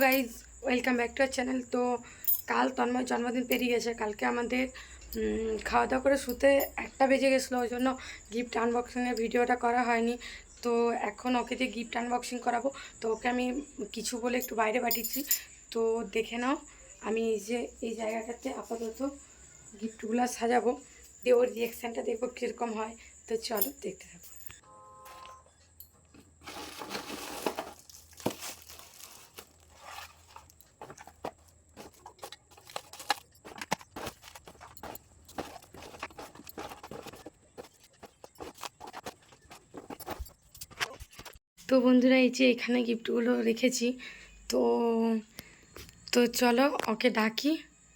Guys, welcome back to our channel. তো কাল তন্ময় জন্মদিন পেরিয়ে গেছে। কালকে আমাদের খাওয়া দাওয়া করে শুতে 1টা বেজে গেছিলো, ওই জন্য গিফট আনবক্সিংয়ের ভিডিওটা করা হয়নি। তো এখন ওকে যে গিফট আনবক্সিং করাবো, তো ওকে আমি কিছু বলে একটু বাইরে পাঠিয়েছি। তো দেখে নাও, আমি এই জায়গাটাতে আপাতত গিফটগুলো সাজাবো, দিয়ে ওর রিয়াকশানটা দেখবো কীরকম হয়। তো চলো দেখতে থাকো। তো বন্ধুরা, এই যে এখানে গিফটগুলো রেখেছি। তো তো চলো ওকে ডাকি।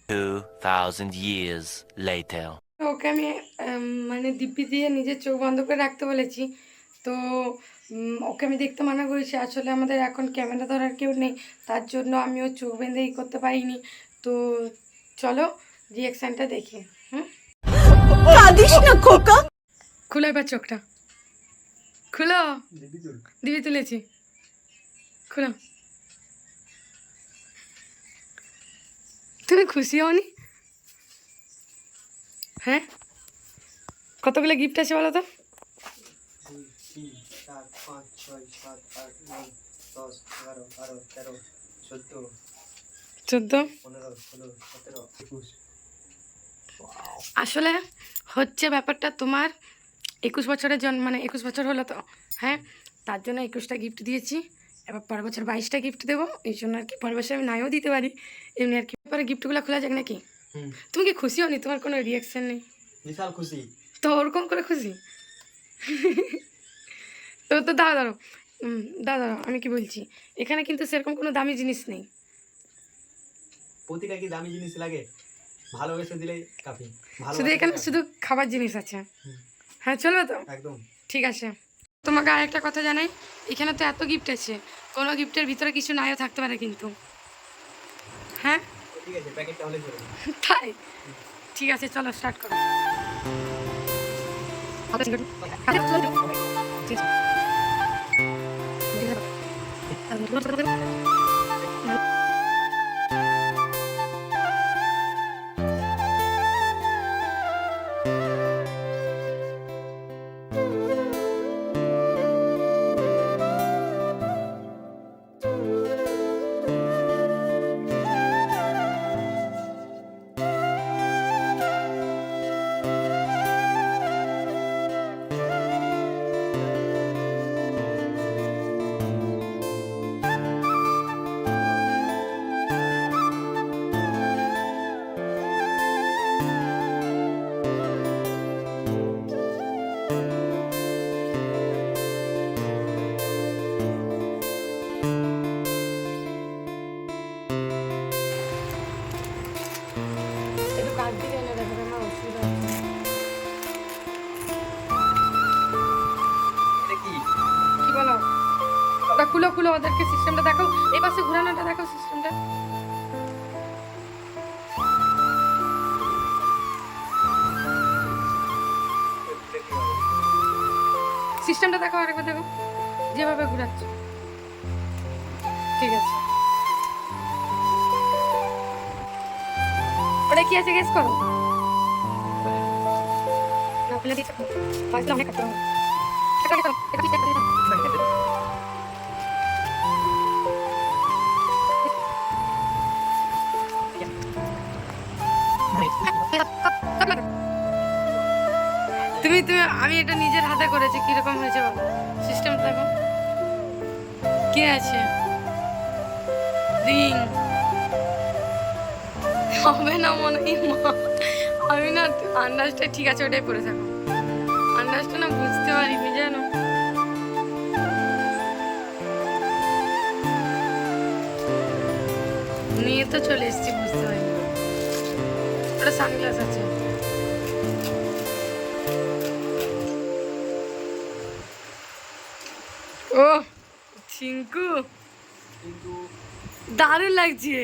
2000 years later. ওকে আমি মানে দিব্যি দিয়ে নিজের চোখ বন্ধ করে রাখতে বলেছি। তো ওকে আমি দেখতে মানা করেছি। আসলে আমাদের এখন ক্যামেরা ধরার কেউ নেই, তার জন্য আমি ওর চোখ বেঁধেই করতে পারিনি। তো চলো রিয়াকশানটা দেখি। খুলো এবার চোখটা, খুলো। দিবি তুলেছি, খুলো। তুমি খুশি হওনি? হ্যাঁ, কতগুলো গিফট আছে বলো তো? 2, 3, 4, 5, 6, 7, 8, 9, 10, 11, 12, 13, 14, 14, 15, 16, 17, 21। আসলে হচ্ছে ব্যাপারটা, তোমার 21 বছরের মানে 21 বছর হলো তো, হ্যাঁ, তার জন্য 21টা গিফট দিয়েছি। এবার পরের বছর 22টা গিফট দেবো, এই জন্য আর কি। পরের বছর আমি নাইও দিতে পারি, এমনি আর কি। পরে গিফটগুলো খোলা যাক নাকি? তুমি কি খুশি হওনি? তোমার কোনো রিয়াকশান নেই? বিশাল খুশি। তো ওরকম করে খুশি? তো দাঁড়াও, আমি কি বলছি, এখানে কিন্তু সেরকম কোনো দামি জিনিস নেই। প্রতিটা কি দামি জিনিস লাগে? ভালোবেসে দিলেই কাফি। শুধু এখানে শুধু খাবার জিনিস আছে। হ্যাঁ, চলবে তো? একদম ঠিক আছে। তোমাকে আরেকটা কথা জানাই, এখানে তো এত গিফট আছে, কোনো গিফটের ভিতরে কিছু নাইও থাকতে পারে কিন্তু। হ্যাঁ, ঠিক আছে, প্যাকেটটা হলে চলবে। তাই? ঠিক আছে, চলো স্টার্ট করো। একটু কাট দিলে এনে দেখো, আমার অসুবিধা হচ্ছে। এটা কি? কি বলো? ওটা খুলো, ওদেরকে সিস্টেমটা দেখো, এই পাশে ঘুরানোটা দেখো সিস্টেমটা। সিস্টেমটা দেখো, আরেকবার দেখো, যেভাবে ঘুরাচ্ছে। ঠিক আছে, ওটা কি আছে গেস করো। না খুলে দিচ্ছ, বাজলে অনেক কাটতে হবে। তুমি আমি এটা নিজের হাতে করেছি, কিরকম হয়েছে বলো? সিস্টেম দেখো কি আছে। রিং হবে না মনে হয়। আমি না আন্দাজটা, ঠিক আছে ওটাই পরে থাকো। আন্দাজটা না বুঝতে পারিনি জানো। নিয়ে তো চলে এসেছি, বুঝতে পারিনি। ওটা সানগ্লাস আছে। ও চিঙ্কু, কিন্তু দারুণ লাগছে।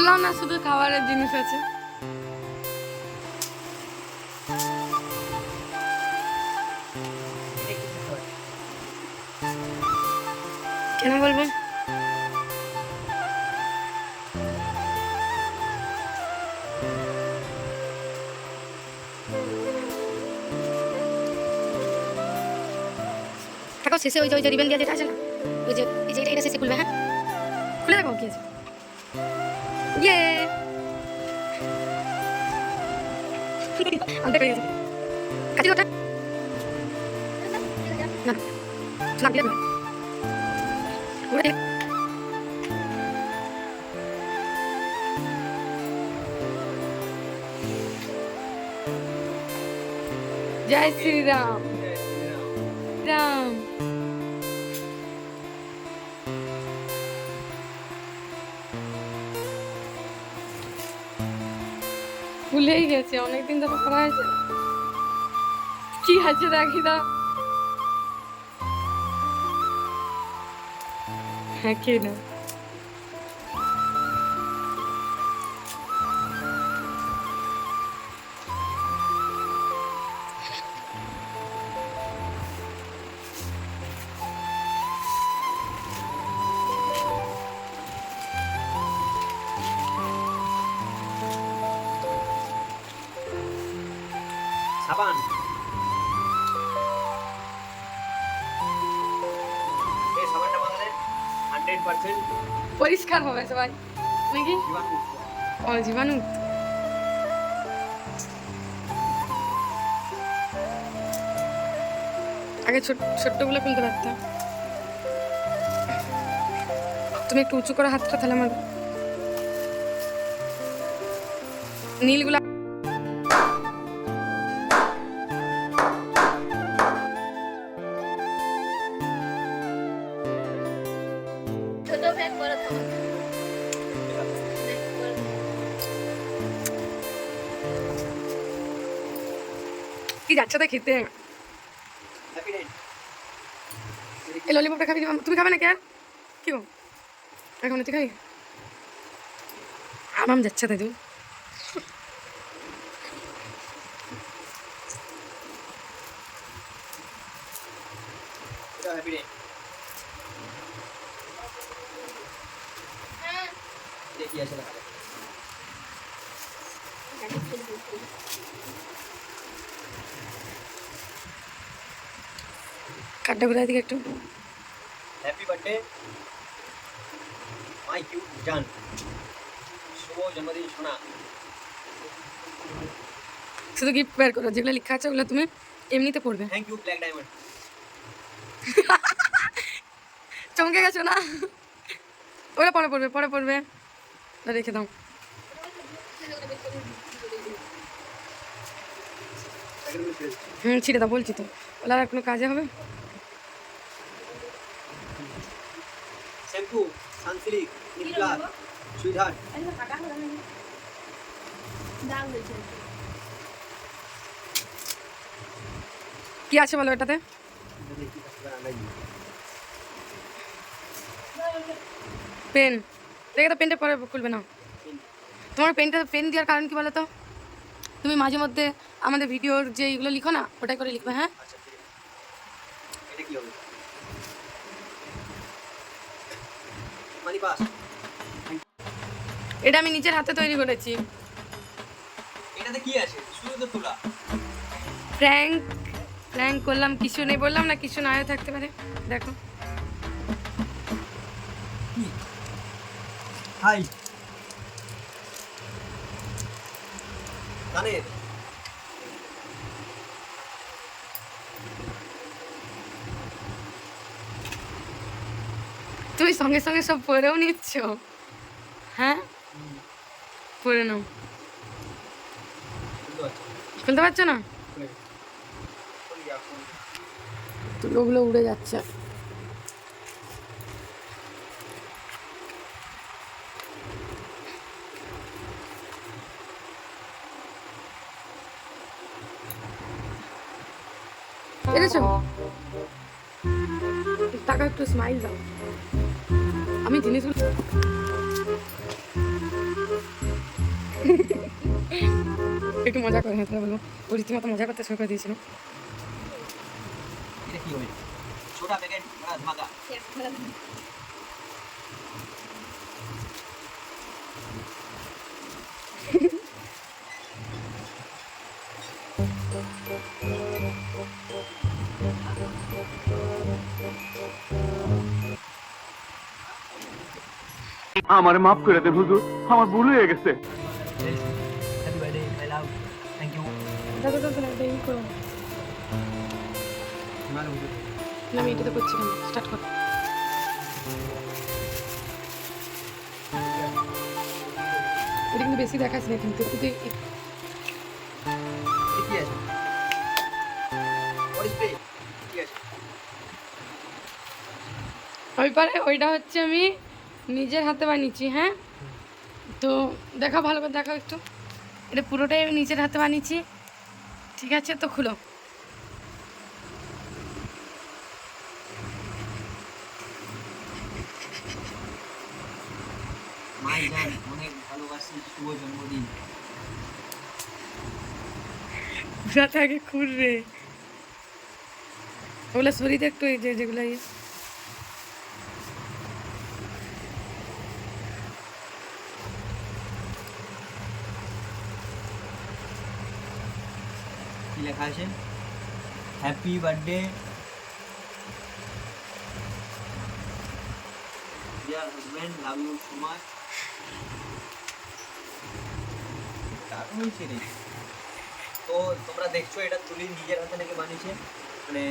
বললাম না শুধু খাবারের জিনিস আছে। কেন বলবো? দেখো শেষে ওই যে রিবেন দিয়ে যেটা আছে না, ওই যে এই যে এটা শেষে খুলবে। হ্যাঁ খুলে দেখো কি আছে। ইয়ে আমি দেখে গেছি কাটি কথা না না দিয়ে দাও। ওরে জয় শ্রীরাম রাম। ভুলেই গেছে, অনেকদিন ধরে করা হয়েছে। কি আছে রাখি দা? হ্যাঁ কে না সাবান এই সাবানটা বানালে 100% পরিষ্কার হবে সবাই নাকি? জীবাণুমুক্ত। ও জীবাণু। আগে ছোট্টগুলো খুলতে পারতাম। তুমি একটু উঁচু করে হাতটা, তাহলে আমার নীলগুলা কি যাচ্ছে তো খেতে। Happy day. এই ললিপপটা খাবি? তুমি খাবে না কে? কি গো এখন তুই খাবি? আমাম যাচ্ছে তাই তুমি। এটা হ্যাপি ডে। দেখি আছে দেখা। কাঠটা ঘুরাই দিকে একটু। হ্যাপি বার্থডে মাই কিউট জান, শুভ জন্মদিন সোনা। শুধু গিফট বের করো, যেগুলো লেখা আছে ওগুলো তুমি এমনিতে পড়বে। Thank you black diamond. চমকে গেছো না? ওরা পরে পড়বে, পরে পড়বে, রেখে দাও। ছিঁড়ে দাও বলছি তো, ওগুলো আর কোনো কাজে হবে? Shampoo, Sunsilk, lip gloss, sweetheart. কি আছে বলো এটাতে? পেন দেখে তো, পেনটা পরে খুলবে না। তোমার পেন দেওয়ার কারণ কি বলো তো? তুমি মাঝে মধ্যে আমাদের ভিডিওর যে এইগুলো লিখো না, ওটাই করে লিখবে। হ্যাঁ আচ্ছা ঠিক আছে। এটা কি হবে? মানি পাস। এটা আমি নিজের হাতে তৈরি করেছি। এটাতে কি আছে? শুধু তো তোলা। প্র্যাঙ্ক করলাম, কিছু নেই বললাম না, কিছু নাও থাকতে পারে। দেখো হাই কানের তুমি সঙ্গে সঙ্গে সব পরেও নিচ্ছ। হ্যাঁ পরে নাও। খুলতে পারছো না তো, ওগুলো উড়ে যাচ্ছে। দেখেছো? টাকা একটু স্মাইল দাও। আমি জিনিসগুলো একটু মজা করে হ্যাঁ বলবো, ও রীতিমতো মজা করতে শুরু করে দিয়েছিল। এটা কি হবে? ছোটা প্যাকেট বড়া ধামাকা। আমারে মাফ করে দেন হুজুর, আমার ভুল হয়ে গেছে। Happy birthday I love thank you. দাদা দাদা না এটা ই করো মার হুজুর। না, আমি এটাতে করছি না, স্টার্ট কর। এটা কিন্তু বেশি দেখাচ্ছি না, কিন্তু একটু এটা কি আছে? বডি স্প্রে কি আছে? ওই পারে ওইটা হচ্ছে আমি নিজের হাতে বানিয়েছি। হ্যাঁ, তো দেখা ভালো করে দেখাও একটু। এটা পুরোটাই আমি নিজের হাতে বানিয়েছি, ঠিক আছে? তো খুলো। মাই জান অনেক ভালোবাসি, শুভ জন্মদিন। পুরাটা আগে খুলবে, ওগুলো শরীরে একটু এই যে যেগুলো কি লেখা আছে? Happy birthday dear husband, love you so much. দারুণ হয়েছে রে। তো তোমরা দেখছো এটা তুলি নিজের হাতে নাকি বানিয়েছে, মানে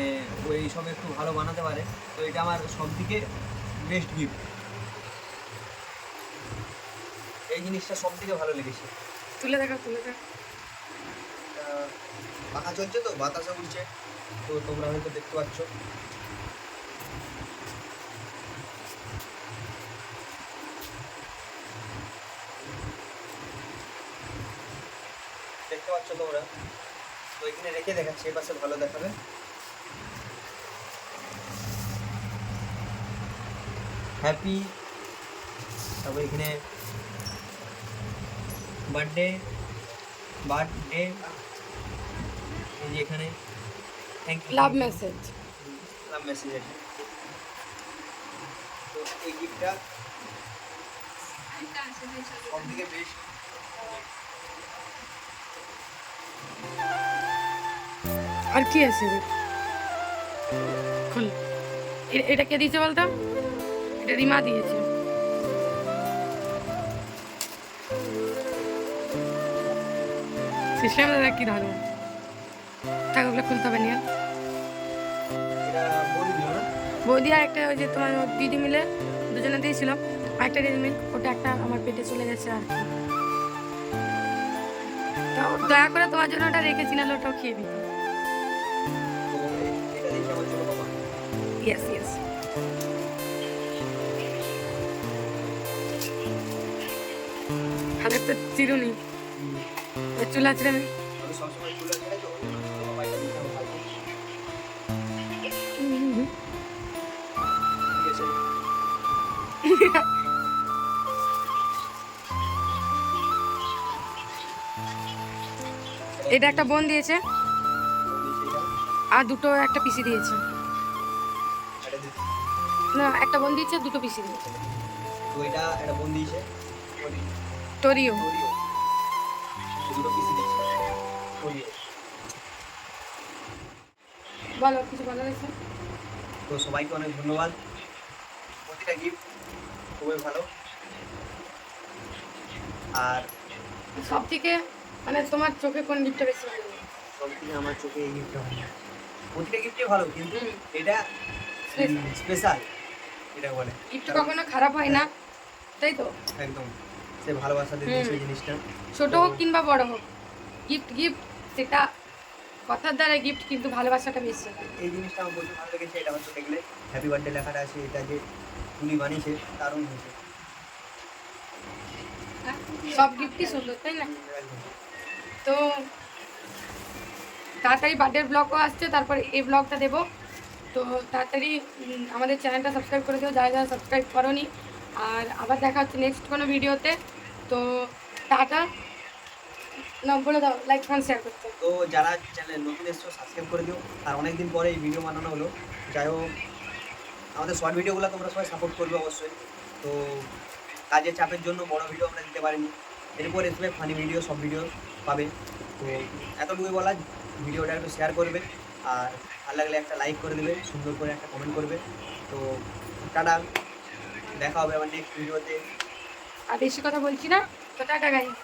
ওই সব একটু ভালো বানাতে পারে। তো এটা আমার সব থেকে বেস্ট গিফট। এই জিনিসটা সব থেকে ভালো লেগেছে। তুলে দেখা, তুলে দেখা। পাখা চলছে তো, বাতাসে উঠছে, তো তোমরা হয়তো দেখতে পাচ্ছ। দেখতে পাচ্ছ তোমরা, তো এখানে রেখে দেখাচ্ছি, এপাশে ভালো দেখাবে। হ্যাপি, তারপর এখানে বার্থডে বার্থডে, এই যে এখানে thank you, love message. Love message আছে। তো এই গিফটটা সব থেকে বেস্ট। আর কি আছে রে? খুল। এটা কে দিয়েছে বলতো? এটা রিমা দিয়েছে। সিস্টেম দাদা কি দারুণ। থাক, ওগুলো খুলতে হবে নিয়ে। এটা বলে দিও না। বৌদি আর একটা ওই যে তোমার দিদি মিলে দুজনে দিয়েছিল, একটা রেডমিক, ওটা একটা আমার পেটে চলে গেছে আর কি। তো দয়া করে তোমার জন্য ওটা রেখেছি, নাহলে ওটাও খেয়ে দিত। তো এটা দিয়েছে আমার ছোট বাবা। Yes yes. হাতের তো চিরুনি, চুলা চিরে আমি সবসময় চুলে ছেড়ে তো, ওই জন্য ছোট বাবা এটা দিয়েছে আমার ভাইকে। ঠিক আছে। এটা একটা বোন দিয়েছে, তো দিয়েছে এটা। আর দুটো একটা পিসি দিয়েছে। এটা দিয়েছে। না, একটা বোন দিয়েছে, দুটো পিসি দিয়েছে। তো এটা একটা বোন দিয়েছে, টোরিও। টোরিও। দুটো পিসি দিয়েছে, টোরিও। বলো, কিছু বলা হয়েছে? তো সবাইকে অনেক ধন্যবাদ। প্রতিটা গিফট খুবই ভালো। আর সব থেকে মানে তোমার চোখে কোন গিফটটা বেশি ভালো লাগে? সব থেকে আমার চোখে এই গিফটটা ভালো। প্রতিটা গিফটই ভালো, কিন্তু এটা স্পেশাল, এটা বলে। গিফট কখনো খারাপ হয় না, তাই তো? একদম সে ভালোবাসা দিয়ে দিয়েছে এই জিনিসটা। ছোট হোক কিংবা বড় হোক, গিফট গিফট, সেটা কথার দ্বারা গিফট, কিন্তু ভালোবাসাটা বেশি। এই জিনিসটা আমার বলতে ভালো লেগেছে। এটা হয়তো দেখলে হ্যাপি বার্থডে লেখাটা আছে, এটা যে উনি বানিয়েছে দারুণ হয়েছে। সব গিফটই সুন্দর, তাই না? একদম। তো তাড়াতাড়ি বার্থডের ব্লগও আসছে, তারপর এই ব্লগটা দেবো। তো তাড়াতাড়ি আমাদের চ্যানেলটা সাবস্ক্রাইব করে দিও, যারা যারা সাবস্ক্রাইব করোনি। আর আবার দেখা হচ্ছে নেক্সট কোনো ভিডিওতে। তো টাটা, না বলে দাও, লাইক কমেন্ট শেয়ার করতে। তো যারা চ্যানেল নতুন এসছো সাবস্ক্রাইব করে দিও। আর অনেকদিন পরে এই ভিডিও বানানো হলো, যাই হোক আমাদের শর্ট ভিডিওগুলো তোমরা সবাই সাপোর্ট করবে অবশ্যই। তো কাজের চাপের জন্য বড় ভিডিও আমরা দিতে পারিনি, এরপর এসবে ফানি ভিডিও, সব ভিডিও পাবে। তো এতটুকুই বলা, ভিডিওটা একটু শেয়ার করবে, আর ভালো লাগলে একটা লাইক করে দেবে, সুন্দর করে একটা কমেন্ট করবে। তো টাটা, দেখা হবে আবার নেক্সট ভিডিওতে। আর বেশি কথা বলছি না, তো টাটা গাইস।